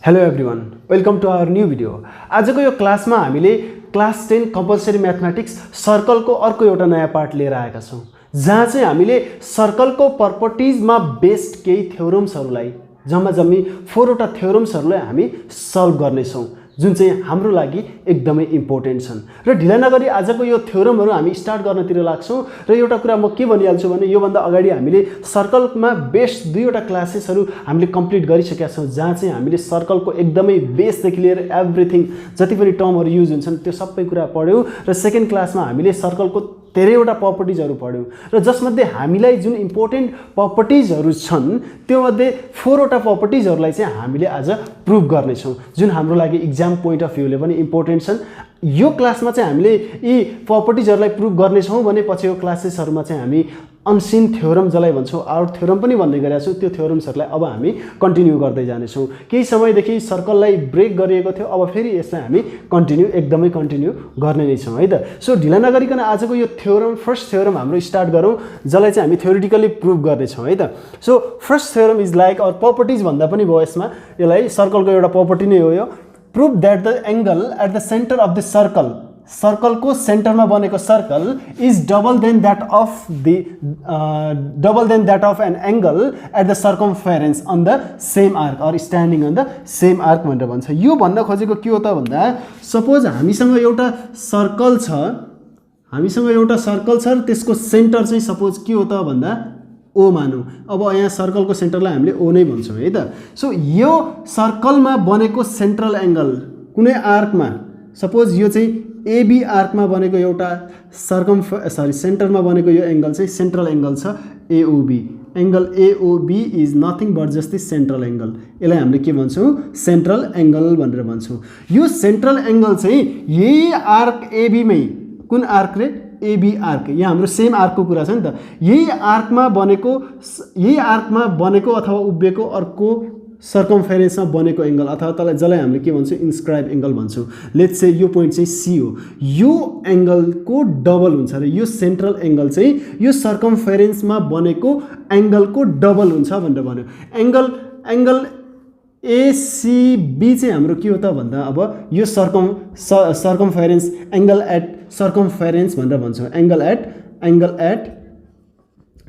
Hello everyone, welcome to our new video. आजको यो क्लासमा हामीले क्लास 10 कम्पलसरी म्याथमेटिक्स सर्कलको अर्को एउटा नयाँ पार्ट लिएर आएका छौँ, जहाँ चाहिँ हामीले सर्कलको प्रपर्टिजमा बेस्ड केही थ्योरम्सहरूलाई जम्मी 4 वटा थ्योरम्सहरूलाई हामी सल्भ गर्नेछौँ, जुन चाहिँ हाम्रो लागि एकदमै इम्पोर्टेन्ट छन्। र ढिला नगरी आजको यो थ्योरमहरू हामी स्टार्ट गर्नतिर लाग्छौँ। र एउटा कुरा म के भनिहाल्छु भने योभन्दा अगाडि हामीले सर्कलमा बेस्ड 2 वटा क्लासेसहरू हामीले कम्प्लिट गरिसकेका छौँ, जहाँ चाहिँ हामीले सर्कलको एकदमै बेसदेखि लिएर एभ्रिथिङ जति पनि टर्महरू युज हुन्छन् त्यो सबै कुरा पढ्यौँ। र सेकेन्ड क्लासमा हामीले सर्कलको धेरैवटा प्रपर्टिजहरू पढ्यौँ, र जसमध्ये हामीलाई जुन इम्पोर्टेन्ट प्रपर्टिजहरू छन् त्योमध्ये 4 वटा प्रपर्टिजहरूलाई चाहिँ हामीले आज प्रुभ गर्नेछौँ, जुन हाम्रो लागि इक्जाम पोइन्ट अफ भ्यूले पनि इम्पोर्टेन्ट छन्। यो क्लासमा चाहिँ हामीले यी प्रपर्टिजहरूलाई प्रुभ गर्नेछौँ भने पछिको क्लासेसहरूमा चाहिँ हामी अनसिन थ्योरम जसलाई भन्छौँ, आउट थ्योरम पनि भन्ने गरेका छौँ, त्यो थ्योरम्सहरूलाई अब हामी कन्टिन्यू गर्दै जानेछौँ। केही समयदेखि सर्कललाई ब्रेक गरिएको थियो, अब फेरि यसलाई हामी एकदमै कन्टिन्यू गर्ने नै छौँ है त। सो ढिला नगरिकन आजको यो थ्योरम फर्स्ट थ्योरम हाम्रो स्टार्ट गरौँ, जसलाई चाहिँ हामी थ्योरिटिकली प्रुभ गर्नेछौँ है त। So first theorem is like or properties भन्दा पनि भयो यसमा, यसलाई सर्कलको एउटा प्रपर्टी नै हो यो। Prove that the angle at the centre of the सर्कलको सेन्टरमा बनेको circle is double than that of an angle at the circumference on the same arc or standing on the same arc भनेर भन्छ। यो भन्न खोजेको के हो त भन्दा, सपोज हामीसँग एउटा सर्कल छ र त्यसको सेन्टर चाहिँ सपोज के हो त भन्दा ओ मानौँ। अब यहाँ सर्कलको सेन्टरलाई हामीले ओ नै भन्छौँ है त। सो यो सर्कलमा बनेको सेन्ट्रल एङ्गल कुनै आर्कमा, सपोज यो चाहिँ एबी आर्कमा बनेको एउटा सेन्टरमा बनेको यो एङ्गल चाहिँ सेन्ट्रल एङ्गल छ AOB. Angle AOB is nothing but just the central angle. यसलाई हामीले के भन्छौँ? सेन्ट्रल एङ्गल भनेर भन्छौँ। यो सेन्ट्रल एङ्गल चाहिँ यही आर्क एबीमै, कुन आर्क रे? AB arc. यहाँ हाम्रो सेम आर्कको कुरा छ नि त। यही आर्कमा बनेको अथवा उभिएको अर्को सर्कमफेरेन्समा बनेको एङ्गल अथवा जसलाई हामीले के भन्छौँ? इन्स्क्राइब एङ्गल भन्छौँ। लेट्स से यो पोइन्ट चाहिँ सी हो, यो एङ्गलको डबल हुन्छ र यो सेन्ट्रल एङ्गल चाहिँ यो सर्कमफेरेन्समा बनेको एङ्गलको डबल हुन्छ भनेर भन्यो। एङ्गल एसिबी चाहिँ हाम्रो के हो त भन्दा, अब यो सर्कमफेरेन्स एङ्गल एट सर्कमफेरेन्स भनेर भन्छौँ। एङ्गल एट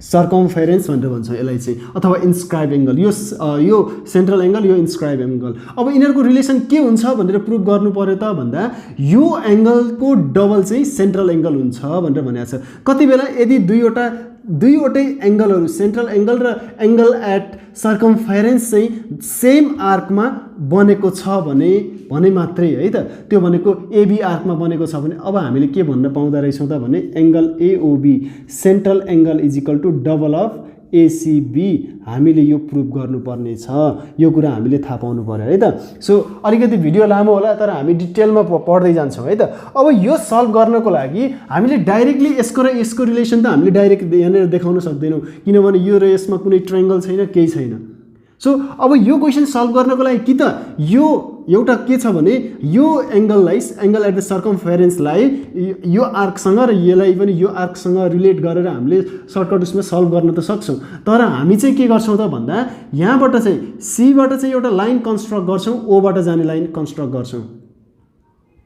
सर्कमफेरेन्स भनेर भन्छौँ यसलाई चाहिँ, अथवा इन्स्क्राइब एङ्गल। यो सेन्ट्रल एङ्गल, यो इन्स्क्राइब एङ्गल। अब यिनीहरूको रिलेसन के हुन्छ भनेर प्रुभ गर्नु पर्यो त भन्दा, यो एङ्गलको डबल चाहिँ सेन्ट्रल एङ्गल हुन्छ भनेर भनेको छ। कति बेला यदि दुईवटै एङ्गलहरू, सेन्ट्रल एङ्गल र एङ्गल एट सर्कमफेरेन्स चाहिँ सेम आर्कमा बनेको छ भने मात्रै है त, त्यो भनेको एबी आर्कमा बनेको छ भने अब हामीले के भन्न पाउँदा रहेछौँ त भने angle AOB central angle is equal to double of ACB. हामीले यो प्रुभ गर्नुपर्ने छ, यो कुरा हामीले थाहा पाउनु पर्यो है त। सो अलिकति भिडियो लामो होला, तर हामी डिटेलमा पढ्दै जान्छौँ है त। अब यो सल्भ गर्नको लागि हामीले डाइरेक्टली यसको र यसको रिलेसन त हामीले डाइरेक्ट यहाँनिर देखाउन सक्दैनौँ, किनभने यो र यसमा कुनै ट्रायङ्गल छैन, केही छैन। सो अब यो क्वेसन सल्भ गर्नको लागि कि त यो एउटा के छ भने यो एङ्गल एट द सर्कमफेरेन्सलाई यो आर्कसँग र यसलाई पनि यो आर्कसँग रिलेट गरेर हामीले सर्टकट उसमा सल्भ गर्न त सक्छौँ। तर हामी चाहिँ के गर्छौँ त भन्दा, यहाँबाट चाहिँ सीबाट चाहिँ एउटा लाइन कन्स्ट्रक्ट गर्छौँ, ओबाट जाने लाइन कन्स्ट्रक्ट गर्छौँ।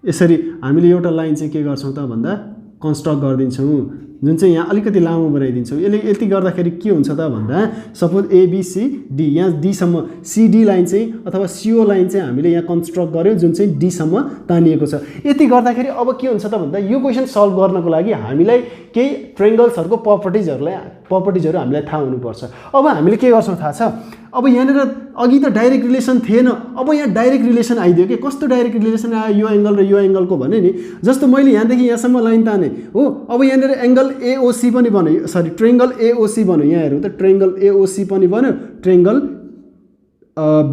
यसरी हामीले एउटा लाइन चाहिँ के गर्छौँ त भन्दा कन्स्ट्रक्ट गरिदिन्छौँ, जुन चाहिँ यहाँ अलिकति लामो बनाइदिन्छौँ। यसले यति गर्दाखेरि के हुन्छ त भन्दा, सपोज एबिसिडी, यहाँ डीसम्म सिडी लाइन चाहिँ अथवा सिओ लाइन चाहिँ हामीले यहाँ कन्स्ट्रक्ट गऱ्यौँ, जुन चाहिँ डीसम्म तानिएको छ। यति गर्दाखेरि अब के हुन्छ त भन्दा, यो क्वेसन सल्भ गर्नको लागि हामीलाई केही ट्रायङ्गल्सहरूको प्रपर्टिजहरू हामीलाई थाहा हुनुपर्छ। अब हामीले के गर्छौँ थाहा छ? अब यहाँनिर अघि त डाइरेक्ट रिलेसन थिएन, अब यहाँ डाइरेक्ट रिलेसन आइदियो कि। कस्तो डाइरेक्ट रिलेसन आयो यो एङ्गल र यो एङ्गलको भने नि, जस्तो मैले यहाँदेखि यहाँसम्म लाइन ताने हो, अब यहाँनिर एङ्गल एओसी पनि बन्यो, ट्रायङ्गल एओसी बन्यो। यहाँ हेरौँ त, ट्रायङ्गल एओसी पनि बन्यो, ट्रायङ्गल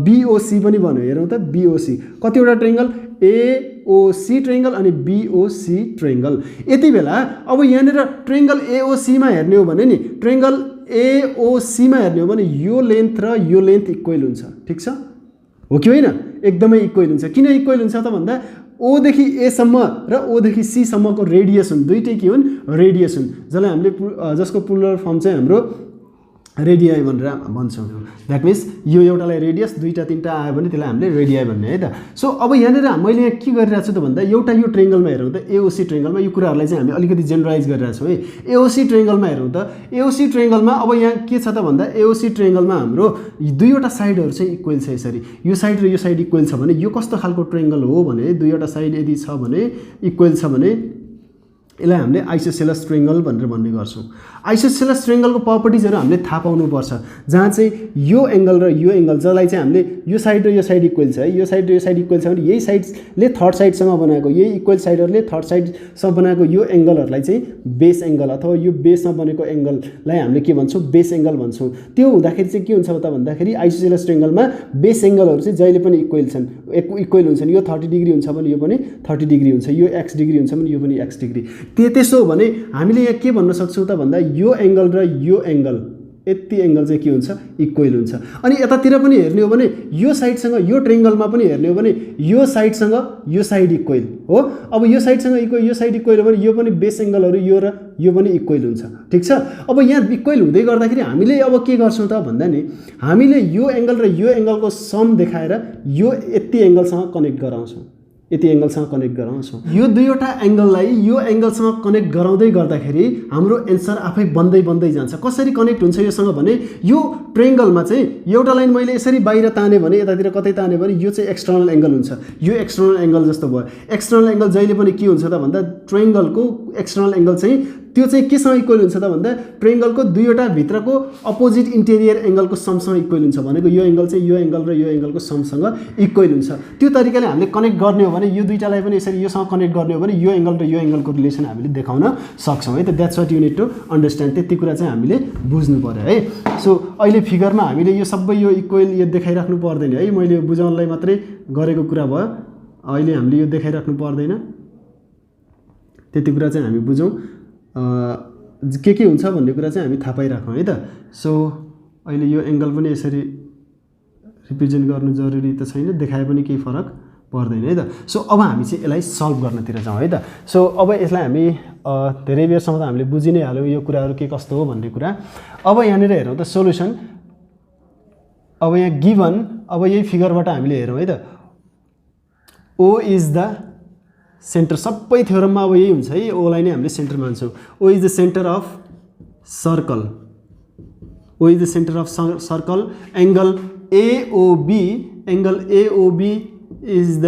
बीओसी पनि बन्यो। हेरौँ त, बीओसी कतिवटा ट्रायङ्गल? एओसी ट्रायङ्गल अनि बीओसी ट्रायङ्गल। यति बेला अब यहाँनिर ट्रायङ्गल एओसीमा हेर्ने हो भने नि, ट्रायङ्गल एओसीमा हेर्ने हो भने यो लेन्थ र यो लेन्थ इक्वल हुन्छ, ठिक छ हो कि होइन? एकदमै इक्वल हुन्छ। किन इक्वल हुन्छ त भन्दा, ओदेखि एसम्म र ओदेखि सीसम्मको रेडियस हुन्, दुइटै के हुन्? रेडियस हुन्, जसलाई हामीले जसको प्लुरल फर्म चाहिँ हाम्रो रेडियाई भनेर भन्छौँ। द्याट मिन्स यो एउटालाई रेडियस, दुईवटा तिनवटा आयो भने त्यसलाई हामीले रेडियाई भन्ने है त। सो अब यहाँनिर मैले यहाँ के गरिरहेको छु त भन्दा एउटा यो ट्रेङ्गलमा हेरौँ त, एओसी ट्रेङ्गलमा यो कुराहरूलाई चाहिँ हामी अलिकति जेनरलाइज गरिरहेको छौँ है। एओसी ट्रेङ्गलमा हेरौँ त, एओसी ट्रेङ्गलमा अब यहाँ के छ त भन्दा एओसी ट्रेङ्गलमा हाम्रो दुईवटा साइडहरू चाहिँ इक्वल छ। यसरी यो साइड र यो साइड इक्वल छ भने यो कस्तो खालको ट्रेङ्गल हो भने दुईवटा साइड यदि छ भने इक्वल छ भने यसलाई हामीले आइसोसेलस ट्रेङ्गल भनेर भन्ने गर्छौँ। आइसोसेलस ट्रेङ्गलको प्रपर्टिजहरू हामीले थाहा पाउनुपर्छ, जहाँ चाहिँ यो एङ्गल र यो एङ्गल जसलाई चाहिँ हामीले यो साइड र यो साइड इक्वल छ है, यो साइड र यो साइड इक्वल छ भने यही साइडले थर्ड साइडसँग बनाएको, यही इक्वल साइडहरूले थर्ड साइडसँग बनाएको यो एङ्गलहरूलाई चाहिँ बेस एङ्गल अथवा यो बेसमा बनेको एङ्गललाई हामीले के भन्छौँ, बेस एङ्गल भन्छौँ। त्यो हुँदाखेरि चाहिँ के हुन्छ त भन्दाखेरि आइसोसेलस ट्रेङ्गलमा बेस एङ्गलहरू चाहिँ जहिले पनि इक्वल छन्, इक्वल हुन्छन्। यो 30 डिग्री हुन्छ भने यो पनि 30 डिग्री हुन्छ, यो x डिग्री हुन्छ भने यो पनि x डिग्री। त्यसो हो भने हामीले यहाँ के भन्न सक्छौँ त भन्दा यो एङ्गल र यो एङ्गल, यति एङ्गल चाहिँ के हुन्छ, इक्वल हुन्छ। अनि यतातिर पनि हेर्ने हो भने यो साइडसँग यो ट्रेङ्गलमा पनि हेर्ने हो भने यो साइडसँग यो साइड इक्वल हो। अब यो साइडसँग इक्वल, यो साइड इक्वल हो भने यो पनि बेस एङ्गलहरू यो र यो पनि इक्वल हुन्छ। ठिक छ। अब यहाँ इक्वल हुँदै गर्दाखेरि हामीले अब के गर्छौँ त भन्दा नि हामीले यो एङ्गल र यो एङ्गलको सम देखाएर यो यति एङ्गलसँग कनेक्ट गराउँछौँ, यति एङ्गलसँग कनेक्ट गराउँछौँ। यो दुईवटा एङ्गललाई यो एङ्गलसँग कनेक्ट गराउँदै गर्दाखेरि हाम्रो एन्सर आफै बन्दै जान्छ। कसरी कनेक्ट हुन्छ योसँग भने यो ट्रेङ्गलमा चाहिँ एउटा लाइन मैले यसरी बाहिर ताने भने यतातिर कतै ताने भने यो चाहिँ एक्सटर्नल एङ्गल हुन्छ। यो एक्सटर्नल एङ्गल जस्तो भयो। एक्सटर्नल एङ्गल जहिले पनि के हुन्छ त भन्दा ट्रेङ्गलको एक्सटर्नल एङ्गल चाहिँ त्यो चाहिँ केसँग इक्वल हुन्छ त भन्दा ट्रेङ्गलको दुईवटा भित्रको अपोजिट इन्टेरियर एङ्गलको समसँग इक्वल हुन्छ। भनेको यो एङ्गल चाहिँ यो एङ्गल र यो एङ्गलको समसँग इक्वल हुन्छ। त्यो तरिकाले हामीले कनेक्ट गर्ने हो भने यो दुईटालाई पनि यसरी योसँग कनेक्ट गर्ने हो भने यो एङ्गल र यो एङ्गलको रिलेसन हामीले देखाउन सक्छौँ है त। That's what you need to understand. त्यति कुरा चाहिँ हामीले बुझ्नु पर्यो है। सो अहिले फिगरमा हामीले यो सबै यो इक्वल यो देखाइराख्नु पर्दैन है, मैले यो बुझाउनलाई मात्रै गरेको कुरा भयो। अहिले हामीले यो देखाइराख्नु पर्दैन, त्यति कुरा चाहिँ हामी बुझौँ। के हुन्छ भन्ने कुरा चाहिँ हामी थाहा पाइराखौँ है त। सो अहिले यो एङ्गल पनि यसरी रिप्रेजेन्ट गर्नु जरुरी त छैन, देखाए पनि केही फरक पर्दैन है त। सो अब हामी चाहिँ यसलाई सल्भ गर्नतिर जाउँ है त। सो अब यसलाई हामी धेरै बेरसम्म त हामीले बुझि नै हाल्यौँ यो कुराहरू के कस्तो हो भन्ने कुरा। अब यहाँनिर हेरौँ त सोल्युसन। अब यहाँ गिभन, अब यही फिगरबाट हामीले हेरौँ है त। ओ इज द सेन्टर, सबै थ्योरममा अब यही हुन्छ है, ओलाई नै हामीले सेन्टर मान्छौँ। O is the centre of circle, O is the centre of circle. Angle AOB, angle AOB is the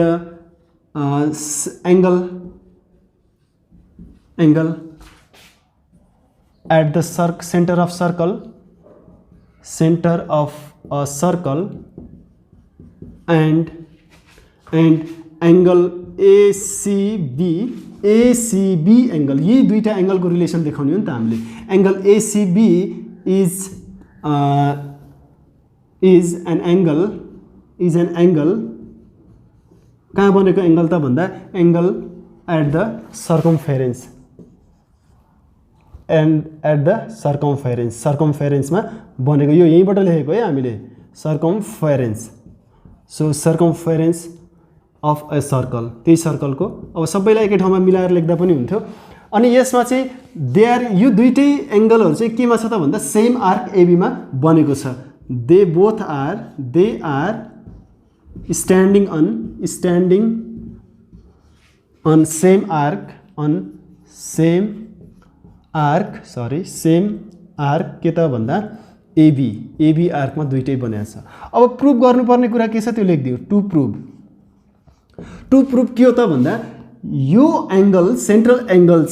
angle at the centre of circle, centre of a circle and angle ACB, ACB angle, यी दुईवटा एङ्गलको relation देखाउने हो नि त हामीले। Angle ACB is an angle कहाँ बनेको एङ्गल त भन्दा angle at the circumference, and at the सर्कमफेरेन्समा बनेको। यो यहीँबाट लेखेको है हामीले, सर्कमफेरेन्स। सो सर्कमफेरेन्स अफ अ सर्कल, त्यही सर्कलको। अब सबैलाई एकै ठाउँमा मिलाएर लेख्दा पनि हुन्थ्यो। अनि यसमा चाहिँ यो दुईटै एङ्गलहरू चाहिँ केमा छ त भन्दा सेम आर्क एबीमा बनेको छ। They are standing on same arc के त भन्दा एबी आर्कमा दुईटै बनेको छ। अब प्रुभ गर्नुपर्ने कुरा के छ त्यो लेखिदिउँ। टु प्रुभ के हो त भन्दा यो एङ्गल सेन्ट्रल एङ्गल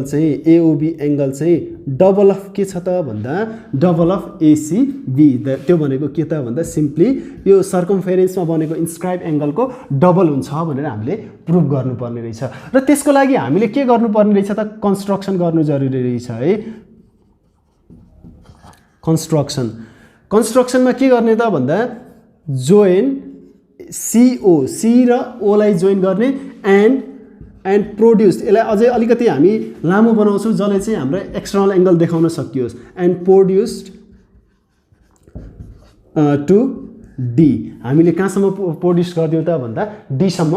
चाहिँ एओबी एङ्गल चाहिँ डबल अफ के छ त भन्दा डबल अफ एसीबी। त्यो भनेको के त भन्दा सिम्पली यो सर्कमफेरेन्समा बनेको इन्स्क्राइब एङ्गलको डबल हुन्छ भनेर हामीले प्रुभ गर्नुपर्ने रहेछ। र त्यसको लागि हामीले के गर्नुपर्ने रहेछ त कन्स्ट्रक्सन गर्नु जरुरी रहेछ है। कन्स्ट्रक्सनमा के गर्ने त भन्दा जोइन सी र ओलाई जोइन गर्ने एन्ड प्रोड्युस्ड, यसलाई अझै अलिकति हामी लामो बनाउँछौँ जसले चाहिँ हाम्रो एक्सटर्नल एङ्गल देखाउन सकियोस्। एन्ड प्रोड्युस्ड टु डी, हामीले कहाँसम्म प्रोड्युस गरिदिउँ त भन्दा डीसम्म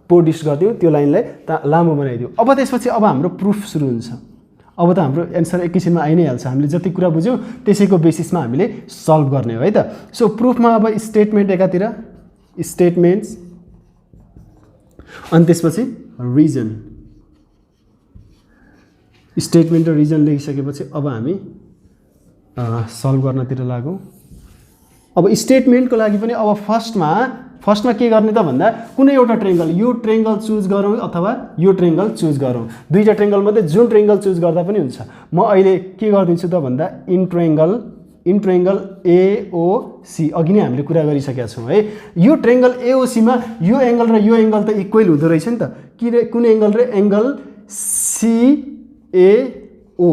प्रोड्युस गरिदिउँ, त्यो लाइनलाई लामो बनाइदिउँ। अब त्यसपछि अब हाम्रो प्रुफ सुरु हुन्छ। अब त हाम्रो एन्सर एकैछिनमा आइ नै हाल्छ। हामीले जति कुरा बुझ्यौँ त्यसैको बेसिसमा हामीले सल्भ गर्ने हो है त। सो प्रुफमा अब स्टेटमेन्ट एकातिर स्टेटमेन्ट्स अनि त्यसपछि रिजन। स्टेटमेन्ट र रिजन लेखिसकेपछि अब हामी सल्भ गर्नतिर लागौँ। अब स्टेटमेन्टको लागि पनि अब फर्स्टमा के गर्ने त भन्दा कुनै एउटा ट्रेङ्गल यो ट्रेङ्गल चुज गरौँ अथवा यो ट्रेङ्गल चुज गरौँ। दुईवटा ट्रेङ्गल मध्ये जुन ट्रेङ्गल चुज गर्दा पनि हुन्छ। म अहिले के गरिदिन्छु त भन्दा इन ट्रेङ्गल एओसी अघि नै हामीले कुरा गरिसकेका छौँ है। यो ट्रेङ्गल एओसीमा यो एङ्गल र यो एङ्गल त इक्वल हुँदो रहेछ नि त। कुन एङ्गल र angle CAO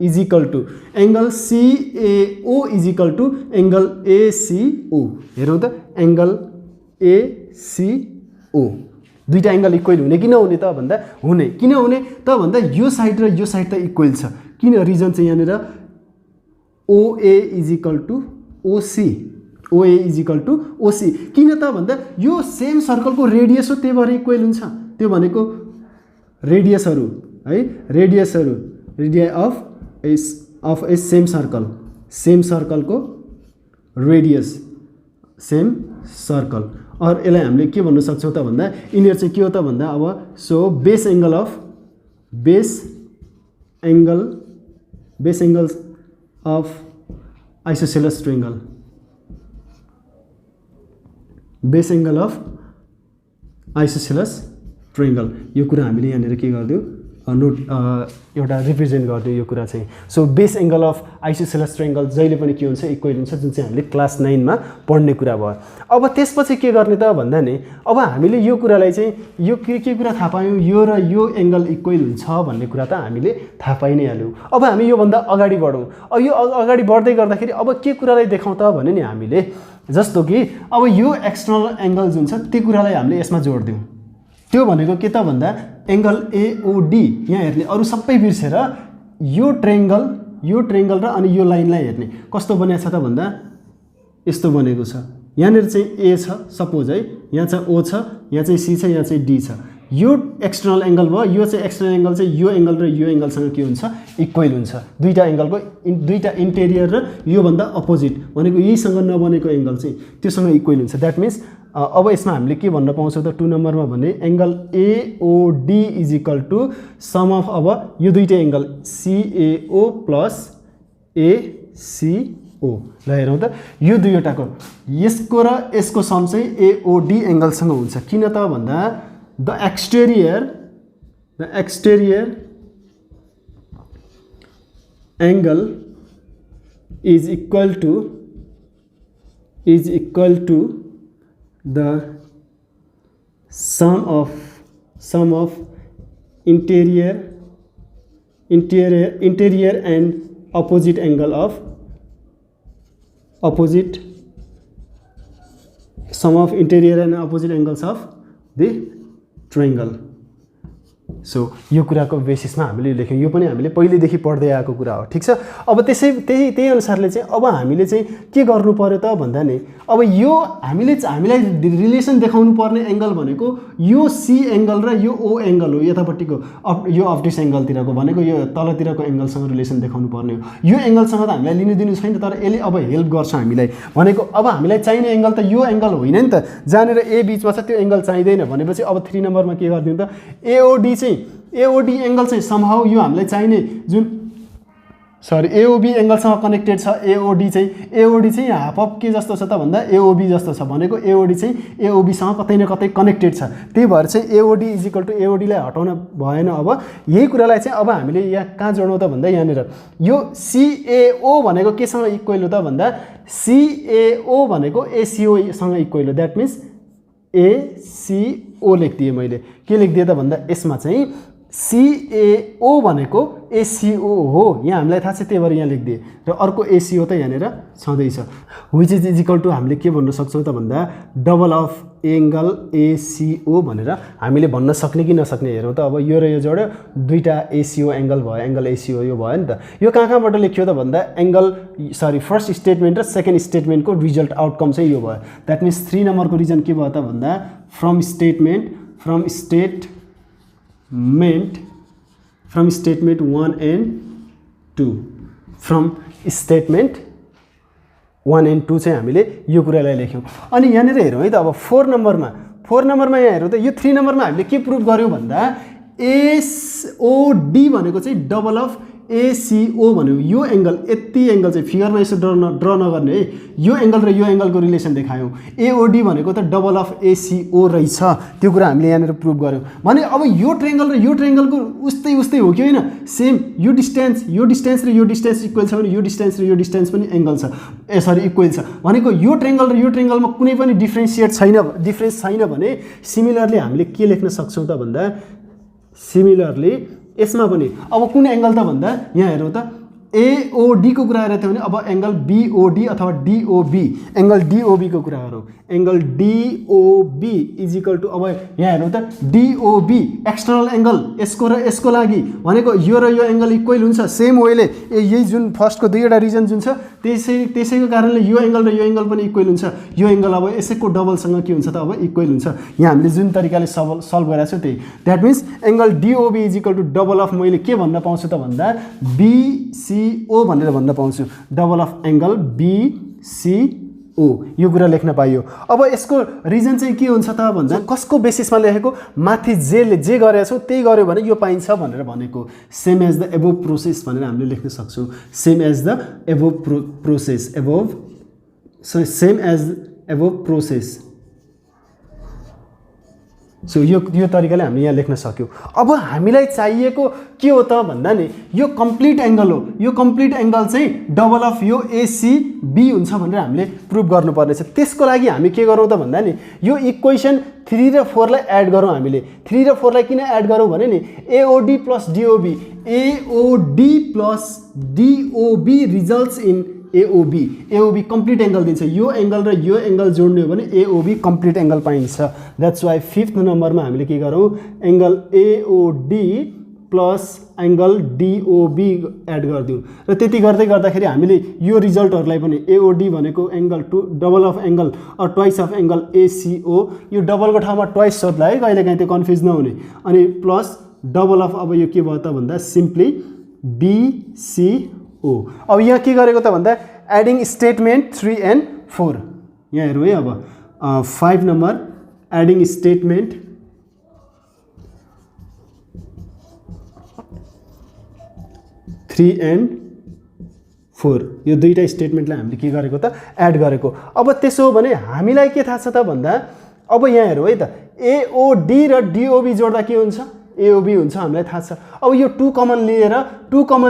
is equal to angle CAO is equal to angle ACO. हेरौँ त एङ्गल एसिओ दुईटा एङ्गल इक्वल हुने कि नहुने त भन्दा हुने। किन हुने त भन्दा यो साइड र यो साइड त इक्वल छ। किन रिजन चाहिँ यहाँनिर ओए इज इक्वल टु ओसी। ओए इज इक्वल टु ओसी किन त भन्दा यो सेम सर्कलको रेडियस हो, त्यही भएर इक्वल हुन्छ। त्यो भनेको रेडियसहरू है, रेडियाई अफ ए सेम सर्कलको रेडियस सेम सर्कल। और यसलाई हामीले के भन्न सक्छौँ त भन्दा यिनीहरू चाहिँ के हो त भन्दा अब so base angles of isosceles triangle. Base angle of isosceles triangle यो कुरा हामीले यहाँनिर के गरिदियो नोट एउटा रिप्रेजेन्ट गरिदियो यो कुरा चाहिँ। So base angle of isosceles triangle जहिले पनि के हुन्छ इक्वल हुन्छ, जुन चाहिँ हामीले क्लास 9 मा पढ्ने कुरा भयो। अब त्यसपछि के गर्ने त भन्दा नि अब हामीले यो कुरालाई चाहिँ यो के कुरा थाहा पायौँ, यो र यो एङ्गल इक्वल हुन्छ भन्ने कुरा त हामीले थाहा पाइ नै हाल्यौँ। अब हामी योभन्दा अगाडि बढौँ। अब यो अगाडि बढ्दै गर्दाखेरि अब के कुरालाई देखाउँ त भने नि हामीले जस्तो कि अब यो एक्सटर्नल एङ्गल जुन छ त्यो कुरालाई हामीले यसमा जोडिदिउँ। त्यो भनेको के त भन्दा एङ्गल एओडी यहाँ हेर्ने, अरू सबै बिर्सेर यो ट्रेङ्गल र अनि यो लाइनलाई हेर्ने। कस्तो बनेको छ त भन्दा यस्तो बनेको छ। यहाँनिर चाहिँ ए छ सपोज है, यहाँ चाहिँ ओ छ, यहाँ चाहिँ सी छ, यहाँ चाहिँ डी छ। यो एक्सटर्नल एङ्गल भयो। यो चाहिँ एक्सटर्नल एङ्गल चाहिँ यो एङ्गल र यो एङ्गलसँग के हुन्छ इक्वल हुन्छ। दुईवटा एङ्गलको दुईवटा इन्टेरियर र योभन्दा अपोजिट भनेको यहीसँग नबनेको एङ्गल चाहिँ त्योसँग इक्वल हुन्छ। द्याट मिन्स अब यसमा हामीले के भन्न पाउँछौँ त 2 नम्बरमा भने angle AOD is equal to sum of अब यो दुईटै एङ्गल सिएओ प्लस एसिओ। ल हेरौँ त यो दुईवटाको यसको र यसको सम चाहिँ एओडी एङ्गलसँग हुन्छ। किन त भन्दा the exterior angle is equal to the sum of interior and opposite angle of sum of interior and opposite angles of the triangle। So यो कुराको बेसिसमा हामीले लेख्यौँ। यो पनि हामीले पहिलेदेखि पढ्दै आएको कुरा हो, ठिक छ। अब त्यही अनुसारले चाहिँ अब हामीले चाहिँ के गर्नु पर्यो त भन्दा नि अब यो हामीलाई रिलेसन देखाउनु पर्ने एङ्गल भनेको यो सी एङ्गल र यो ओ एङ्गल हो। यतापट्टिको यो अप्टिक्स एङ्गलतिरको भनेको यो तलतिरको एङ्गलसँग रिलेसन देखाउनु पर्ने हो। यो एङ्गलसँग त हामीलाई लिनु दिनु छैन, तर यसले अब हेल्प गर्छ हामीलाई। भनेको अब हामीलाई चाहिने एङ्गल त यो एङ्गल होइन नि त, जहाँनिर ए बिचमा छ त्यो एङ्गल चाहिँदैन। भनेपछि अब 3 नम्बरमा के गरिदिउँ त एओडी एङ्गल चाहिँ समहाउ यो हामीलाई चाहिने जुन एओबी एङ्गलसँग कनेक्टेड छ। एओडी चाहिँ हाफ अफ के जस्तो छ त भन्दा एओबी जस्तो छ। भनेको एओडी चाहिँ एओबीसँग कतै न कतै कनेक्टेड छ। त्यही भएर चाहिँ एओडी इज इक्वल टु एओडीलाई हटाउन भएन। अब यही कुरालाई चाहिँ अब हामीले यहाँ कहाँ जोडौँ त भन्दा यहाँनिर यो सिएओ भनेको केसँग इक्वल हो त भन्दा सिएओ भनेको एसिओसँग इक्वल हो। द्याट मिन्स एसिओ लेखिदिएँ मैले। के लेखिदिएँ त भन्दा यसमा चाहिँ सिएओ भनेको एसिओ हो, यहाँ हामीलाई थाहा छ, त्यही भएर यहाँ लेखिदिएँ। र अर्को एसिओ त यहाँनिर छँदैछ। विच इज इक्वल टु हामीले के भन्न सक्छौँ त भन्दा डबल अफ एङ्गल एसिओ भनेर हामीले भन्न सक्ने कि नसक्ने हेरौँ त। अब यो र यो जोड्यो दुईवटा एसिओ एङ्गल भयो, एङ्गल एसिओ यो भयो नि त। यो कहाँबाट लेखियो त भन्दा फर्स्ट स्टेटमेन्ट र सेकेन्ड स्टेटमेन्टको रिजल्ट आउटकम चाहिँ यो भयो। द्याट मिन्स 3 नम्बरको रिजन के भयो त भन्दा from statement from statement 1 and 2 from statement 1 and 2 चाहिँ हामीले यो कुरालाई लेख्यौँ। अनि यहाँनिर हेरौँ है त, अब 4 नम्बरमा यहाँ हेरौँ त, यो 3 नम्बरमा हामीले के प्रुभ गर्यौँ भन्दा एसओडी भनेको चाहिँ डबल अफ एसिओ भन्यो। यो एङ्गल, यति एङ्गल चाहिँ फिगरमा यसो ड्र नगर्ने है, यो एङ्गल र यो एङ्गलको रिलेसन देखायौँ। एओडी भनेको त डबल अफ एसिओ रहेछ, त्यो कुरा हामीले यहाँनिर प्रुभ गऱ्यौँ। भने अब यो ट्रेङ्गल र यो ट्रेङ्गलको उस्तै हो कि होइन, सेम यो डिस्टेन्स र यो डिस्टेन्स इक्वल छ भने यो डिस्टेन्स र यो डिस्टेन्स पनि एङ्गल छ, इक्वल छ भनेको यो ट्रेङ्गल र यो ट्रेङ्गलमा कुनै पनि डिफ्रेन्स छैन भने सिमिलरली हामीले के लेख्न सक्छौँ त भन्दा, सिमिलरली यसमा पनि अब कुन एङ्गल त भन्दा यहाँ हेरौँ त, एओडी को कुरा गरेको थियो भने अब एङ्गल बिओडी अथवा डिओबी, एङ्गल डिओबी को कुरा गरौँ। Angle DOB is equal to, अब यहाँ हेर्नु त, डिओबी एक्सटर्नल एङ्गल यसको र यसको लागि भनेको यो र यो एङ्गल इक्वल हुन्छ सेम वेले। यही जुन फर्स्टको दुईवटा रिजन जुन छ त्यसैको कारणले यो एङ्गल र यो एङ्गल पनि इक्वल हुन्छ। यो एङ्गल अब यसैको डबलसँग के हुन्छ त, अब इक्वल हुन्छ। यहाँ हामीले जुन तरिकाले सल्भ गरेको छौँ त्यही, that means angle DOB is equal to double of, मैले के भन्न पाउँछु त भन्दा बिसिओ भनेर भन्न पाउँछु, डबल अफ एङ्गल बिसिओ, यो कुरा लेख्न पाइयो। अब यसको रिजन चाहिँ के हुन्छ त भन्दा, कसको बेसिसमा लेखेको, माथि जे गरेको छौँ त्यही गर्यो भने यो पाइन्छ भनेर भनेको। Same as the above process भनेर हामीले लेख्न सक्छौँ। Same as the above process. So यो तरिकाले हामीले यहाँ लेख्न सक्यौँ। अब हामीलाई चाहिएको के हो त भन्दा नि, यो कम्प्लिट एङ्गल हो। यो कम्प्लिट एङ्गल चाहिँ डबल अफ यो एसिबी हुन्छ भनेर हामीले प्रुभ गर्नुपर्ने छ। त्यसको लागि हामी के गरौँ त भन्दा नि, यो इक्वेसन 3 र 4 लाई एड गरौँ हामीले। 3 र 4 लाई किन एड गरौँ भने नि, AOD plus DOB, AOD plus DOB results in AOB complete angle दिन्छ। यो एङ्गल र यो एङ्गल जोड्ने हो भने एओबी कम्प्लिट एङ्गल पाइन्छ। द्याट्स वाइ 5th नम्बरमा हामीले के गरौँ, angle AOD plus angle DOB add गरिदिउँ। र त्यति गर्दाखेरि हामीले यो रिजल्टहरूलाई पनि, एओडी भनेको angle double of angle twice of angle SEO, यो डबलको ठाउँमा ट्वाइस सोध्ला है, कहिलेकाहीँ त्यो कन्फ्युज नहुने। अनि प्लस डबल अफ, अब यो के भयो त भन्दा सिम्पली बिसिओ। अब यहाँ के गरेको त भन्दा, एडिङ स्टेटमेन्ट 3 and 4, यहाँ हेरौँ है। अब 5 नम्बर, एडिङ स्टेटमेन्ट 3 and 4, यो दुईटा स्टेटमेन्टलाई हामीले के गरेको त, एड गरेको। अब त्यसो हो भने हामीलाई के थाहा छ त भन्दा, अब यहाँ हेरौँ है त, एओडी र डिओबी जोड्दा के हुन्छ, एओबी हुन्छ, हामीलाई थाहा छ। अब यो 2 कमन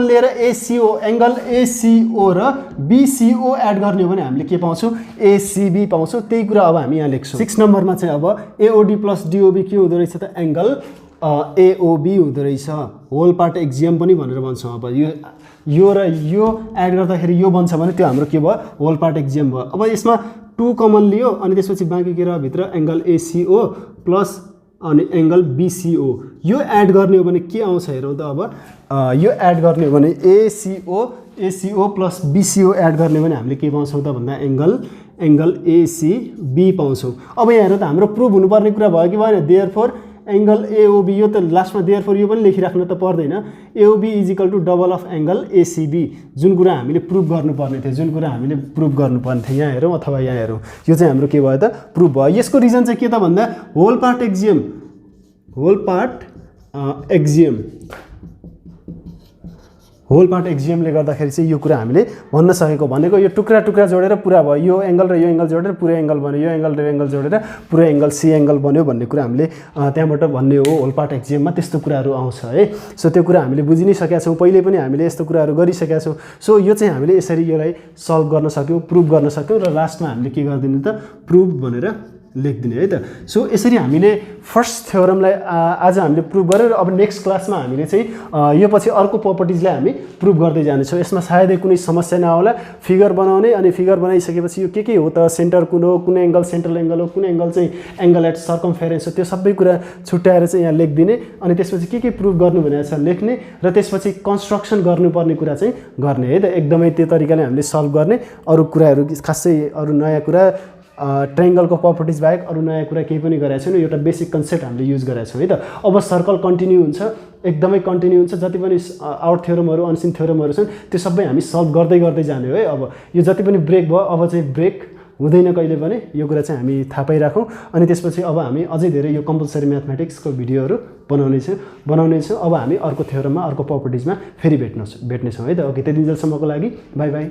लिएर एसिओ, एङ्गल एसिओ र बिसिओ एड गर्ने हो भने हामीले के पाउँछौँ, एसिबी पाउँछौँ। त्यही कुरा अब हामी यहाँ लेख्छौँ। 6 नम्बरमा चाहिँ अब एओडी प्लस डिओबी के हुँदो रहेछ त, एङ्गल एओबी हुँदो रहेछ। होल पार्ट एक्जियम पनि भनेर भन्छौँ। अब यो र यो एड गर्दाखेरि यो बन्छ भने त्यो हाम्रो के भयो, होल पार्ट एक्जियम भयो। अब यसमा 2 कमन लियो अनि त्यसपछि बाँकी के रह्यो भित्र, एङ्गल एसिओ प्लस अनि एङ्गल बिसिओ, यो एड गर्ने हो भने के आउँछ हेरौँ त। अब यो एड गर्ने हो भने एसिओ प्लस बिसिओ एड गर्ने हो भने हामीले के पाउँछौँ त भन्दा, एङ्गल एसिबी पाउँछौँ। अब यहाँ हेरौँ त, हाम्रो प्रुभ हुनुपर्ने कुरा भयो कि भएन, देयरफोर एङ्गल एओबी, यो त लास्टमा देयरफोर यो पनि लेखिराख्न त पर्दैन। AOB is equal to double of angle ACB, जुन कुरा हामीले प्रुभ गर्नुपर्ने थियो, यहाँ हेरौँ अथवा यहाँ हेरौँ, यो चाहिँ हाम्रो के भयो त, प्रुभ भयो। यसको रिजन चाहिँ के त भन्दा, होल पार्ट एक्जियमले गर्दाखेरि चाहिँ यो कुरा हामीले भन्न सकेको, भनेको यो टुक्रा जोडेर पुरा भयो, यो एङ्गल र यो एङ्गल जोडेर पुरै एङ्गल बन्यो, यो एङ्गल र यो एङ्गल जोडेर पुरै एङ्गल सी एङ्गल बन्यो भन्ने कुरा हामीले त्यहाँबाट भन्ने हो। होल पार्ट एक्जियममा त्यस्तो कुराहरू आउँछ है। सो त्यो कुरा हामीले बुझि नै सकेका छौँ, पहिले पनि हामीले यस्तो कुराहरू गरिसकेका छौँ। सो यो चाहिँ हामीले यसरी यसलाई सल्भ गर्न सक्यौँ, प्रुभ गर्न सक्यौँ, र लास्टमा हामीले के गरिदिने त, प्रुभ भनेर लेखिदिने है त। सो यसरी हामीले फर्स्ट थ्योरमलाई आज हामीले प्रुभ गरेर, अब नेक्स्ट क्लासमा हामीले चाहिँ यो पछि अर्को प्रपर्टिजलाई हामी प्रुभ गर्दै जानेछौँ। यसमा सायदै कुनै समस्या नहोला। फिगर बनाउने, अनि फिगर बनाइसकेपछि यो के हो त, सेन्टर कुन हो, कुन एङ्गल सेन्ट्रल एङ्गल हो, कुन एङ्गल चाहिँ एङ्गल एट सर्कमफेरेन्स हो, त्यो सबै कुरा छुट्याएर चाहिँ यहाँ लेखिदिने, अनि त्यसपछि के प्रुभ गर्नु भनेको छ लेख्ने, र त्यसपछि कन्स्ट्रक्सन गर्नुपर्ने कुरा चाहिँ गर्ने है त। एकदमै त्यो तरिकाले हामीले सल्भ गर्ने, अरू कुराहरू खासै अरू नयाँ कुरा ट्रायंगलको प्रपर्टिज बाहेक अरू नयाँ कुरा केही पनि गरेको छैनौँ। एउटा बेसिक कन्सेप्ट हामीले युज गरेका छौँ है त। अब सर्कल कन्टिन्यू हुन्छ, एकदमै कन्टिन्यू हुन्छ। जति पनि आउट थ्योरमहरू अनसिन थ्योरमहरू छन् त्यो सबै हामी सल्भ गर्दै गर्दै जाने हो है। अब यो जति पनि ब्रेक भयो अब चाहिँ ब्रेक हुँदैन कहिले पनि, यो कुरा चाहिँ हामी थाहा पाइराखौँ। अनि त्यसपछि अब हामी अझै धेरै यो कम्पलसरी म्याथमेटिक्सको भिडियोहरू बनाउनेछौँ। अब हामी अर्को थ्योरममा अर्को प्रपर्टिजमा फेरि भेट्नेछौँ है त। ओके, त्यति जेलसम्मको लागि बाई बाई।